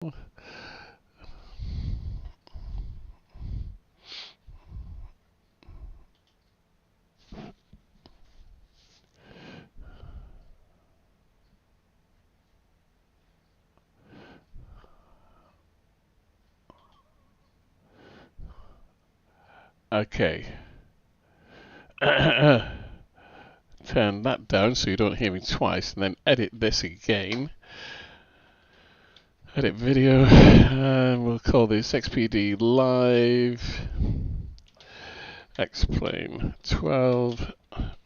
Okay. Turn that down so you don't hear me twice, and then edit this again. Edit video, and we'll call this XPD Live XPD12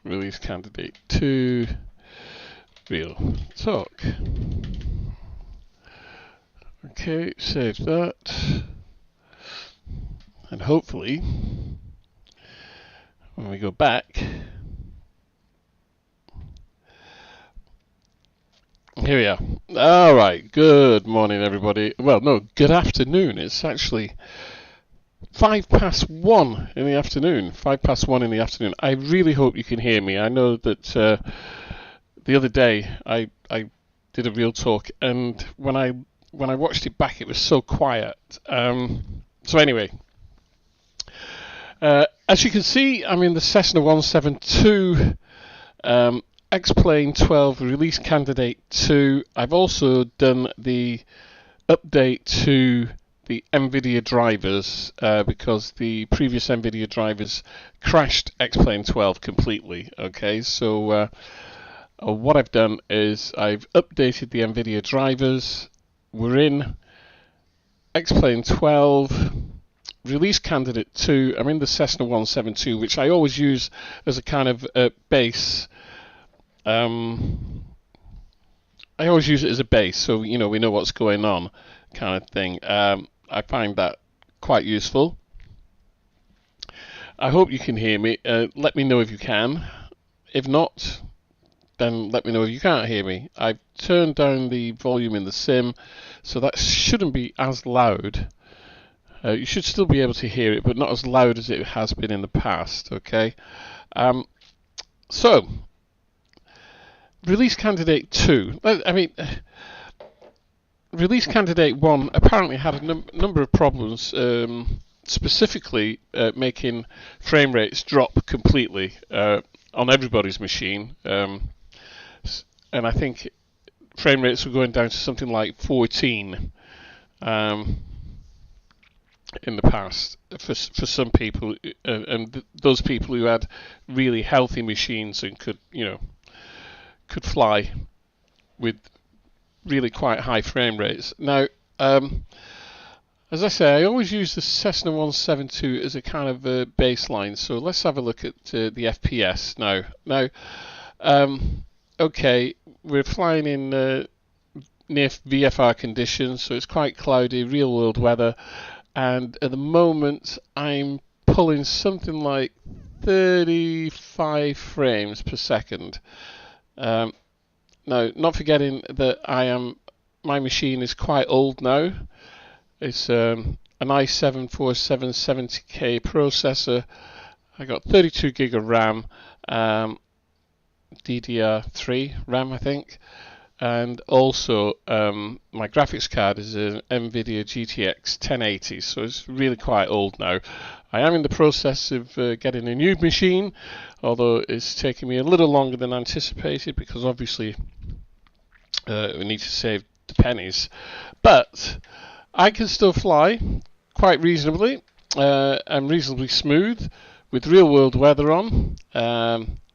Release Candidate 2 Real Talk. Okay, save that, and hopefully when we go back, here we are. All right, good morning everybody. Well, no, good afternoon. It's actually 1:05 in the afternoon. 1:05 in the afternoon. I really hope you can hear me. I know that the other day I did a real talk, and when I watched it back, it was so quiet. So anyway, as you can see, I'm in the Cessna 172 XPD12 Release Candidate 2. I've also done the update to the NVIDIA drivers because the previous NVIDIA drivers crashed XPD12 completely. Okay, so what I've done is I've updated the NVIDIA drivers. We're in XPD12 Release Candidate 2. I'm in the Cessna 172, which I always use as a kind of base. I always use it as a base, so we know what's going on, kind of thing. I find that quite useful. I hope you can hear me. Let me know if you can. If not, then let me know if you can't hear me. I've turned down the volume in the sim, so that shouldn't be as loud. You should still be able to hear it, but not as loud as it has been in the past. Okay. So, Release Candidate 2. I mean, Release Candidate 1 apparently had a number of problems, specifically making frame rates drop completely on everybody's machine. And I think frame rates were going down to something like 14 in the past for some people, and those people who had really healthy machines and could fly with really quite high frame rates. Now, as I say, I always use the Cessna 172 as a kind of a baseline. So let's have a look at the FPS now. Okay, we're flying in near VFR conditions, so it's quite cloudy, real world weather, and at the moment I'm pulling something like 35 frames per second. Now, not forgetting that my machine is quite old now. It's an i7 4770K processor. I got 32 gig of RAM, DDR3 RAM, I think, and also my graphics card is an NVIDIA GTX 1080, so it's really quite old now. I am in the process of getting a new machine, although it's taking me a little longer than anticipated because obviously we need to save the pennies. But I can still fly quite reasonably and reasonably smooth with real world weather on,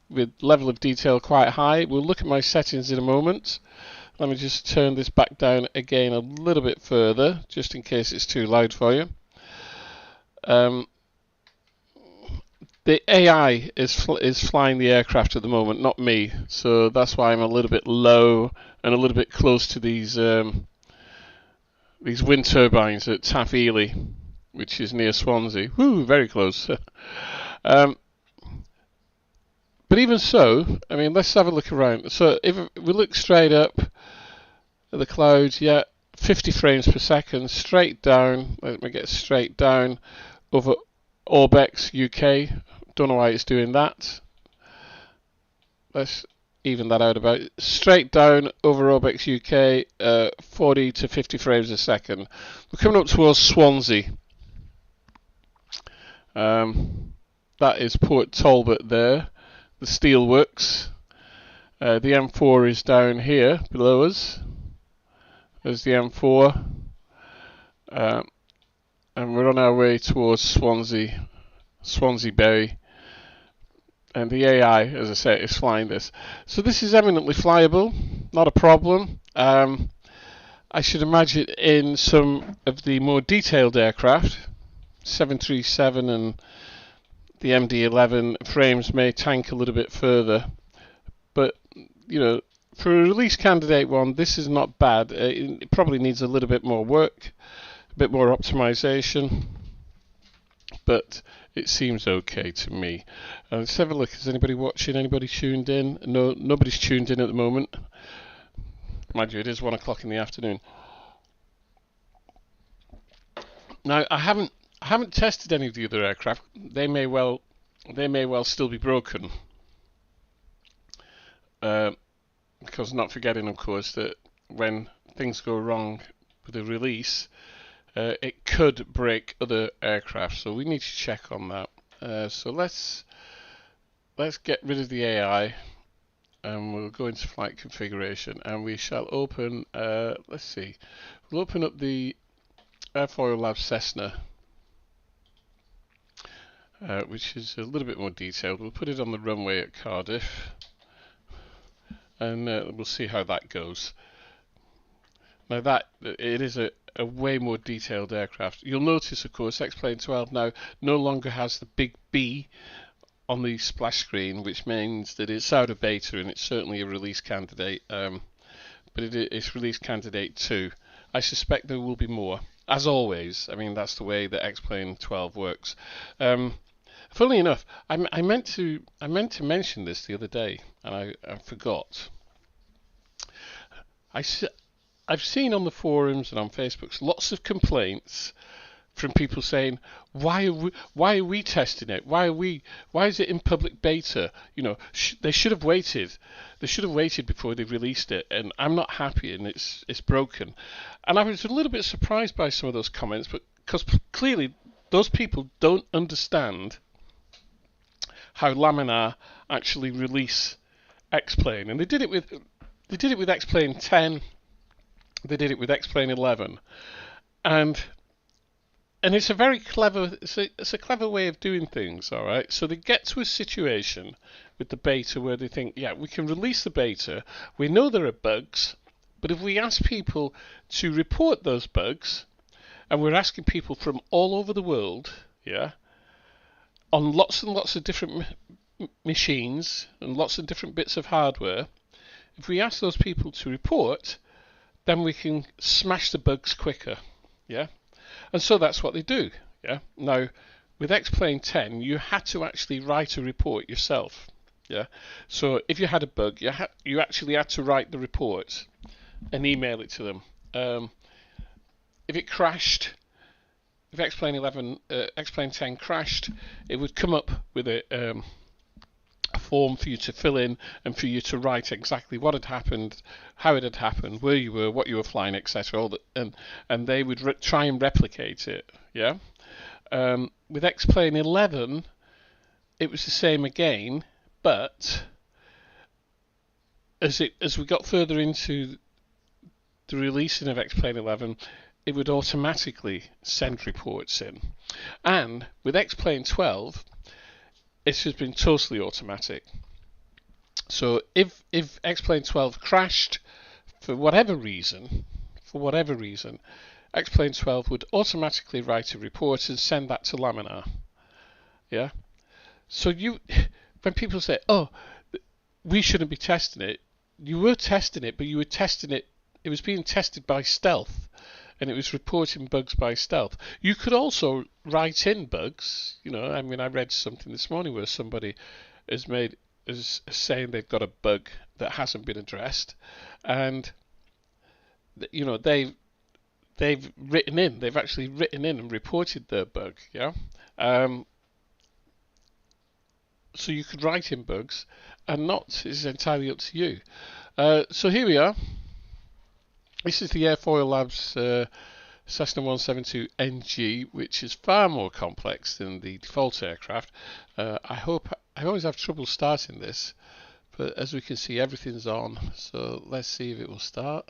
with level of detail quite high. We'll look at my settings in a moment. Let me just turn this back down again a little bit further, just in case it's too loud for you. The AI is flying the aircraft at the moment, not me, so that's why I'm a little bit low and a little bit close to these wind turbines at Taff Ely, which is near Swansea. Woo, very close. But even so, I mean, let's have a look around. So if we look straight up at the clouds, yeah, 50 frames per second, straight down. Let me get straight down over Orbex UK. Don't know why it's doing that. Let's even that out about. Straight down over Obex UK, 40 to 50 frames a second. We're coming up towards Swansea. That is Port Talbot there, the steelworks. The M4 is down here below us. There's the M4. And we're on our way towards Swansea Bay. And the AI, as I say, is flying this. So this is eminently flyable, not a problem. I should imagine in some of the more detailed aircraft, 737 and the MD-11 frames may tank a little bit further. But, you know, for a release candidate one, this is not bad. It probably needs a little bit more work, a bit more optimization, but it seems okay to me. Let's have a look. Is anybody watching? Anybody tuned in? No, nobody's tuned in at the moment. Mind you, it is 1 o'clock in the afternoon. Now, I haven't tested any of the other aircraft. They may well still be broken. Because not forgetting, of course, that when things go wrong with the release, it could break other aircraft. So we need to check on that. So let's get rid of the AI, and we'll go into flight configuration, and we shall open. Let's see. We'll open up the Airfoil Labs Cessna, which is a little bit more detailed. We'll put it on the runway at Cardiff, and we'll see how that goes. Now it is a way more detailed aircraft. You'll notice, of course, XPD12 now no longer has the big B on the splash screen, which means that it's out of beta and it's certainly a release candidate. But it's release candidate 2. I suspect there will be more. As always, I mean, that's the way that XPD12 works. Funnily enough, I meant to mention this the other day, and I forgot. I've seen on the forums and on Facebook lots of complaints from people saying, why are we testing it? Why is it in public beta? You know, they should have waited. They should have waited before they released it, and I'm not happy, and it's broken. And I was a little bit surprised by some of those comments, but because clearly those people don't understand how Laminar actually release X-Plane, and they did it with X-Plane 10. They did it with X-Plane 11, and it's a very clever, it's a clever way of doing things. All right, so they get to a situation with the beta where they think, yeah, we can release the beta. We know there are bugs, but if we ask people to report those bugs, and we're asking people from all over the world, yeah, on lots and lots of different machines and lots of different bits of hardware, if we ask those people to report, then we can smash the bugs quicker, yeah? And so that's what they do, yeah? Now, with X-Plane 10, you had to actually write a report yourself, yeah? So if you had a bug, you actually had to write the report and email it to them. If it crashed, if X-Plane 10 crashed, it would come up with a form for you to fill in and for you to write exactly what had happened, how it had happened, where you were, what you were flying, etc. And they would try and replicate it. Yeah. With X-Plane 11, it was the same again, but as we got further into the releasing of X-Plane 11, it would automatically send reports in. And with X-Plane 12, it has been totally automatic. So if X-Plane 12 crashed for whatever reason, X-Plane 12 would automatically write a report and send that to Laminar. Yeah. So when people say, "Oh, we shouldn't be testing it," you were testing it, but you were testing it. It was being tested by stealth, and it was reporting bugs by stealth. You could also write in bugs. You know, I mean, I read something this morning where somebody is saying they've got a bug that hasn't been addressed, and you know they've actually written in and reported their bug. Yeah. so you could write in bugs, and not is entirely up to you. So here we are. This is the Airfoil Labs Cessna 172NG, which is far more complex than the default aircraft. I always have trouble starting this, but as we can see, everything's on. So let's see if it will start.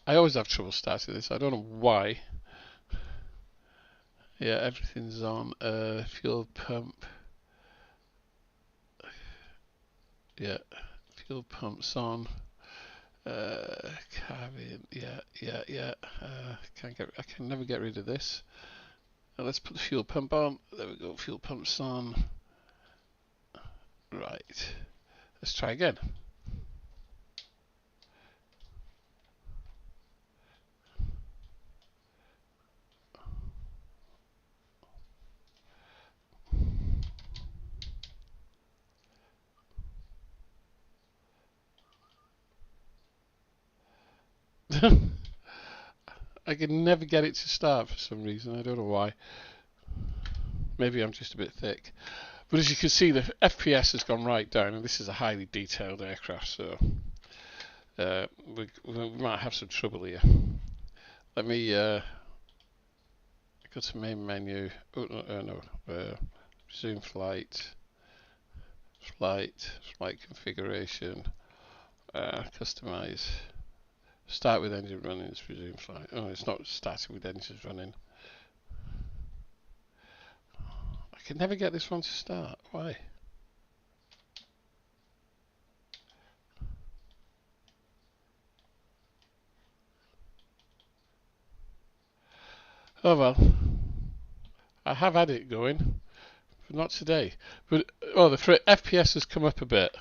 I always have trouble starting this. I don't know why. Yeah, everything's on. Fuel pump. Yeah, fuel pump's on. Cabin. Yeah. I can never get rid of this. Let's put the fuel pump on. There we go. Fuel pump's on. Right. Let's try again. I can never get it to start for some reason. I don't know why. Maybe I'm just a bit thick. But as you can see, the FPS has gone right down, and this is a highly detailed aircraft, so we might have some trouble here. Let me go to main menu. Oh no, resume flight configuration, customize. Start with engine running, resume flight. Oh, it's not starting with engines running. I can never get this one to start. Why? Oh well. I have had it going, but not today. But oh, the FPS has come up a bit,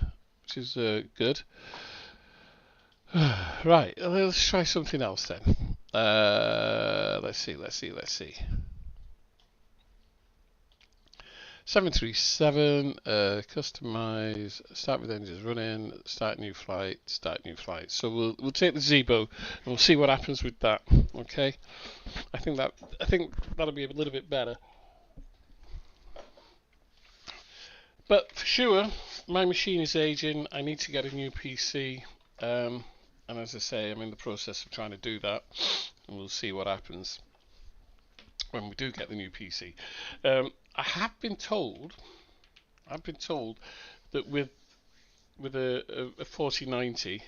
which is good. Right, let's try something else then. Let's see. 737, customize, start with engines running, start new flight. So we'll take the Zebo and we'll see what happens with that. Okay, I think that'll be a little bit better. But for sure, my machine is aging. I need to get a new PC. And as I say, I'm in the process of trying to do that, and we'll see what happens when we do get the new PC. I have been told that with a 4090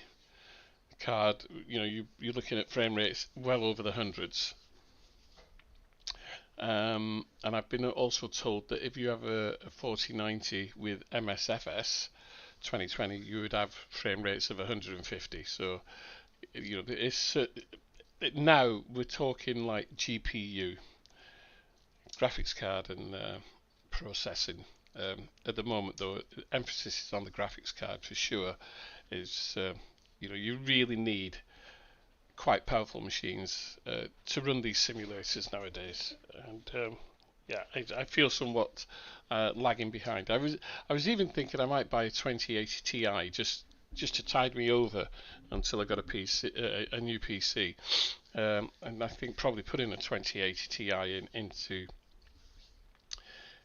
card, you're looking at frame rates well over the hundreds. And I've been also told that if you have a 4090 with MSFS 2020, you would have frame rates of 150. So it's now we're talking like GPU, graphics card, and processing. At the moment, though, emphasis is on the graphics card for sure. Is you really need quite powerful machines to run these simulators nowadays, and I feel somewhat lagging behind. I was even thinking I might buy a 2080 Ti just to tide me over until I got a new PC, and I think probably putting a 2080 Ti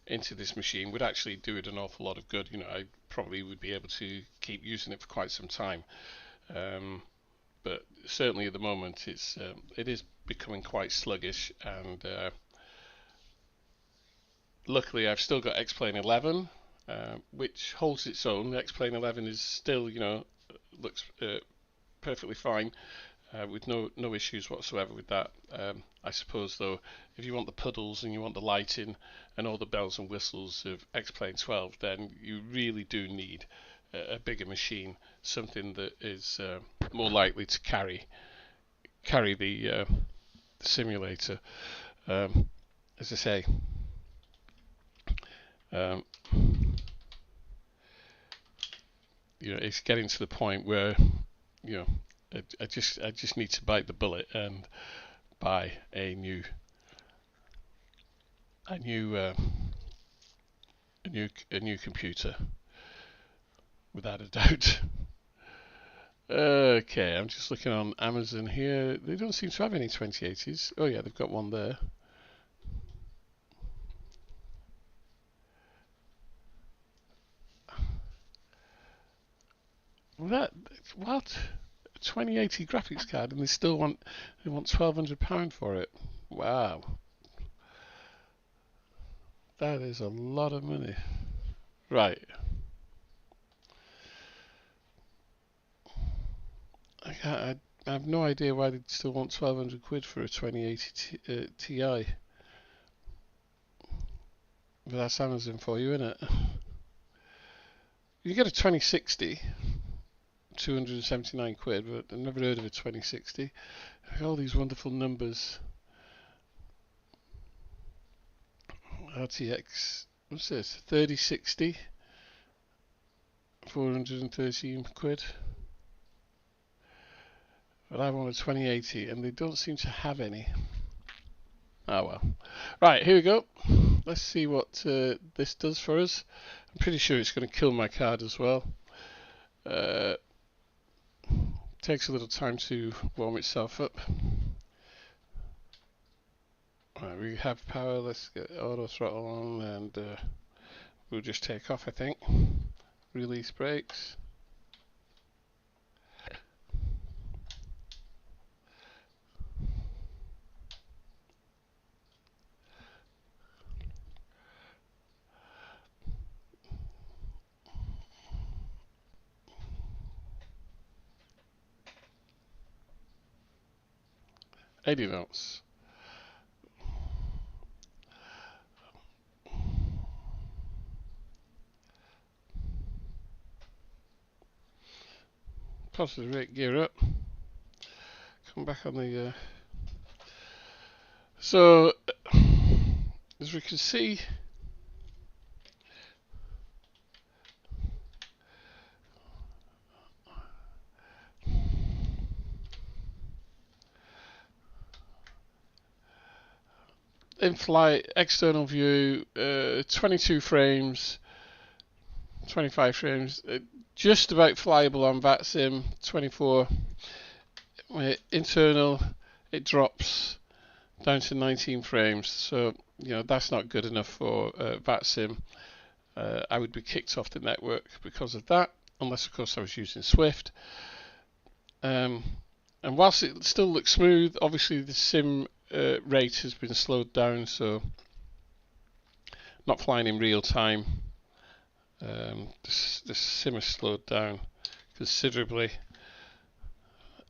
into this machine would actually do it an awful lot of good. I probably would be able to keep using it for quite some time. But certainly at the moment it is becoming quite sluggish, and luckily I've still got X-Plane 11, which holds its own. The X-Plane 11 is still, looks perfectly fine, with no issues whatsoever with that. I suppose though, if you want the puddles and you want the lighting and all the bells and whistles of X-Plane 12, then you really do need a bigger machine, something that is more likely to carry the simulator. As I say, it's getting to the point where I just need to bite the bullet and buy a new computer, without a doubt. Okay, I'm just looking on Amazon here. They don't seem to have any 2080s. Oh yeah, they've got one there. That what? 2080 graphics card, and they still want £1,200 for it. Wow, that is a lot of money. Right. I have no idea why they still want 1,200 quid for a 2080 Ti. But that's Amazon for you, isn't it? You get a 2060, 279 quid, but I've never heard of a 2060. All these wonderful numbers. RTX, what's this? 3060, 413 quid. But I want a 2080, and they don't seem to have any. Oh well. Right, here we go. Let's see what this does for us. I'm pretty sure it's going to kill my card as well. Takes a little time to warm itself up. Right, we have power. Let's get auto throttle on, and we'll just take off, I think. Release brakes. $80 knots. Positive rate gear up. Come back on the. So, as we can see, in flight, external view, 22 frames, 25 frames, just about flyable on VATSIM, 24. Internal, it drops down to 19 frames, so that's not good enough for VATSIM. I would be kicked off the network because of that, unless of course I was using Swift. And whilst it still looks smooth, obviously the sim rate has been slowed down, so not flying in real time. The sim has slowed down considerably.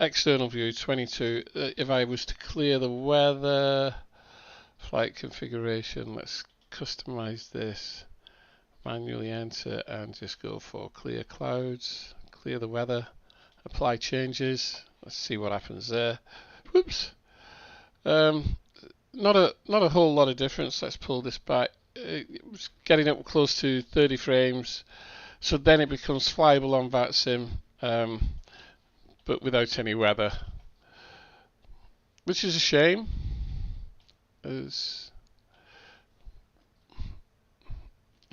External view 22. If I was to clear the weather, flight configuration, let's customize this, manually enter, and just go for clear clouds, clear the weather, apply changes. Let's see what happens there. Whoops. Not a whole lot of difference. Let's pull this back. It was getting up close to 30 frames, so then it becomes flyable on VATSIM, but without any weather, which is a shame. As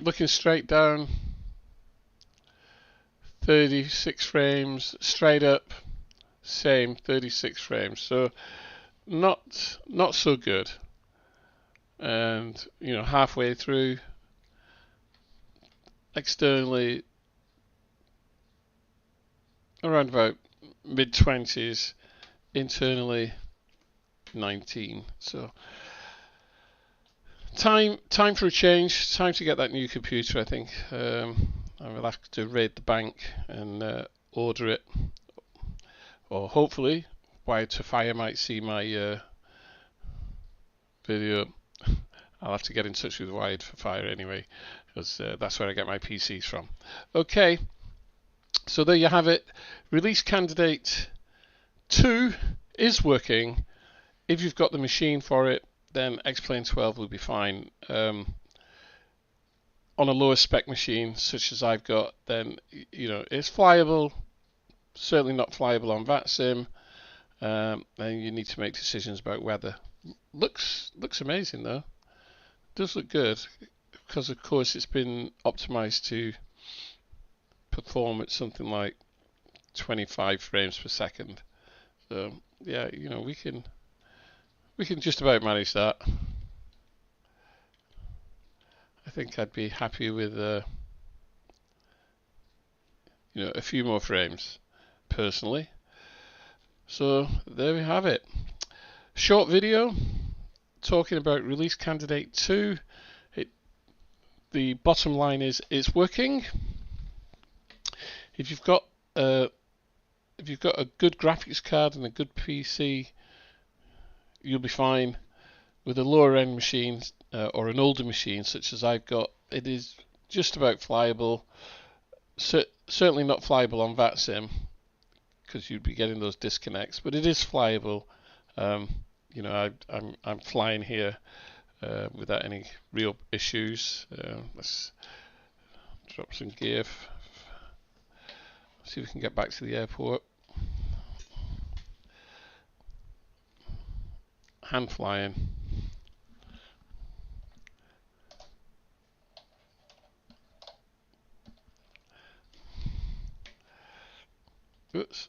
looking straight down, 36 frames, straight up, same 36 frames. So not so good. And halfway through, externally around about mid-20s, internally 19. So time for a change. Time to get that new computer, I think. I will have to raid the bank and order it, or hopefully Wired to Fire might see my video. I'll have to get in touch with Wired for Fire anyway, because that's where I get my PCs from. Okay, so there you have it. Release candidate 2 is working. If you've got the machine for it, then XPD12 will be fine. On a lower spec machine such as I've got, then it's flyable. Certainly not flyable on VATSIM. And you need to make decisions about weather. Looks amazing though. Does look good, because of course it's been optimized to perform at something like 25 frames per second. So yeah, you know, we can just about manage that. I think I'd be happy with you know, a few more frames personally. So there we have it. Short video talking about release candidate 2. The bottom line is it's working. If you've got a good graphics card and a good PC, you'll be fine. With a lower end machine or an older machine such as I've got, it is just about flyable. Certainly not flyable on VATSIM because you'd be getting those disconnects, but it is flyable. You know, I'm flying here without any real issues. Let's drop some gear. See if we can get back to the airport. Hand flying. Oops,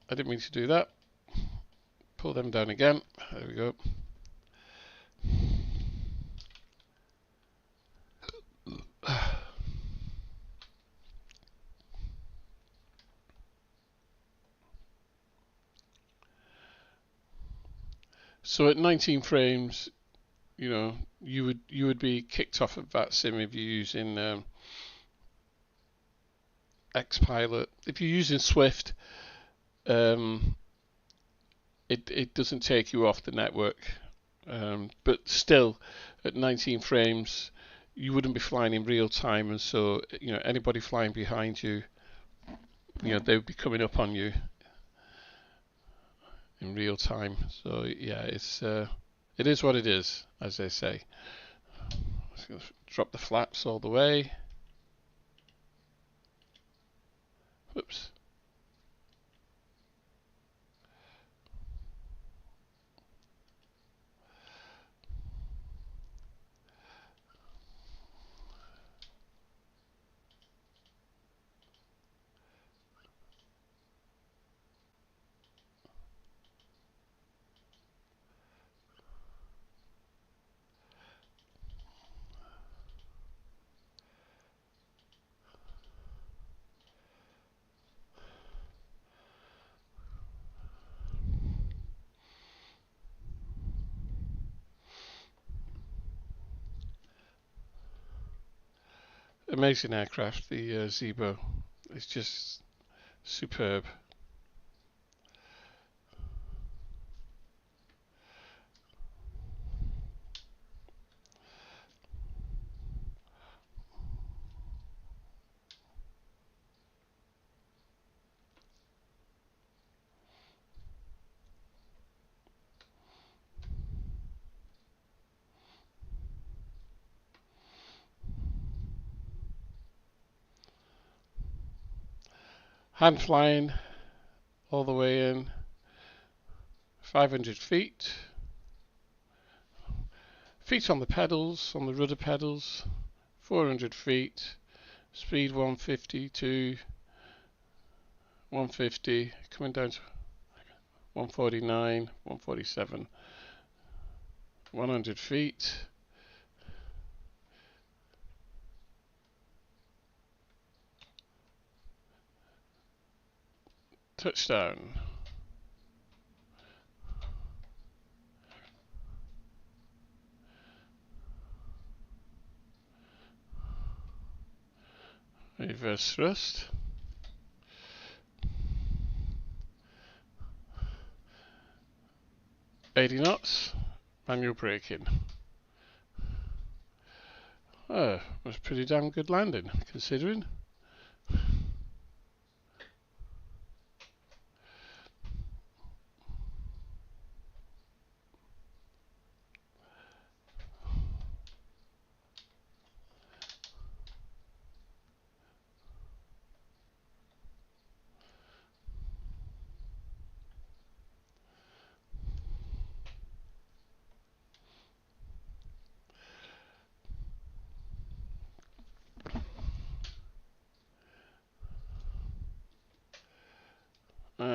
I didn't mean to do that. Pull them down again. There we go. So at 19 frames, you know, you would be kicked off of VATSIM if you're using XPilot. If you're using Swift, it doesn't take you off the network, but still at 19 frames you wouldn't be flying in real time, and so you know, anybody flying behind you, you know, they would be coming up on you in real time. So yeah, it is what it is, as they say. Just gonna drop the flaps all the way. Whoops. Amazing aircraft, the Zebo. It's just superb. Hand flying all the way in, 500 feet. Feet on the pedals, on the rudder pedals, 400 feet. Speed 150 to 150, coming down to 149, 147, 100 feet. Touchdown. Reverse thrust. $80 knots. Manual braking. Oh, was a pretty damn good landing, considering.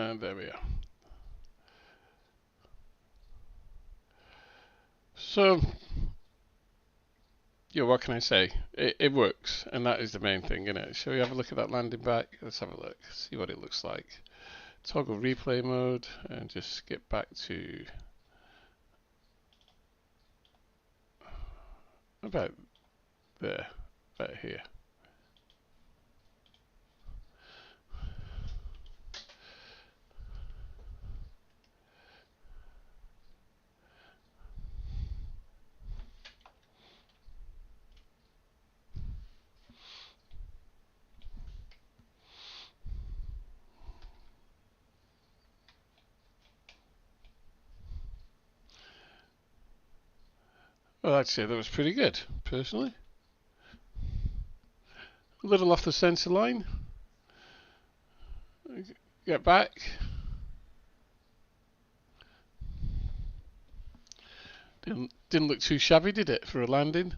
And there we are. So, yeah, what can I say? It works, and that is the main thing, isn't it? Shall we have a look at that landing back? Let's have a look, see what it looks like. Toggle replay mode, and just skip back to about there, about here. Well, I'd say that was pretty good, personally. A little off the centre line. Get back. Didn't look too shabby, did it, for a landing?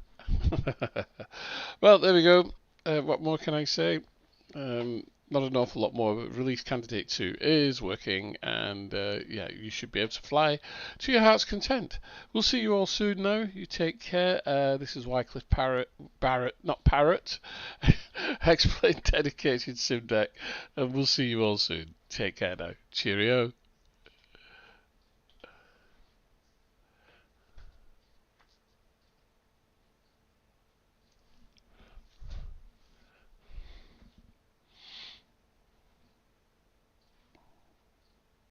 Well, there we go. What more can I say? Not an awful lot more, but release candidate 2 is working, and yeah, you should be able to fly to your heart's content. We'll see you all soon now. You take care. This is Wycliffe Barrett, not Parrot, X-Plane Dedicated Sim Deck, and we'll see you all soon. Take care now. Cheerio.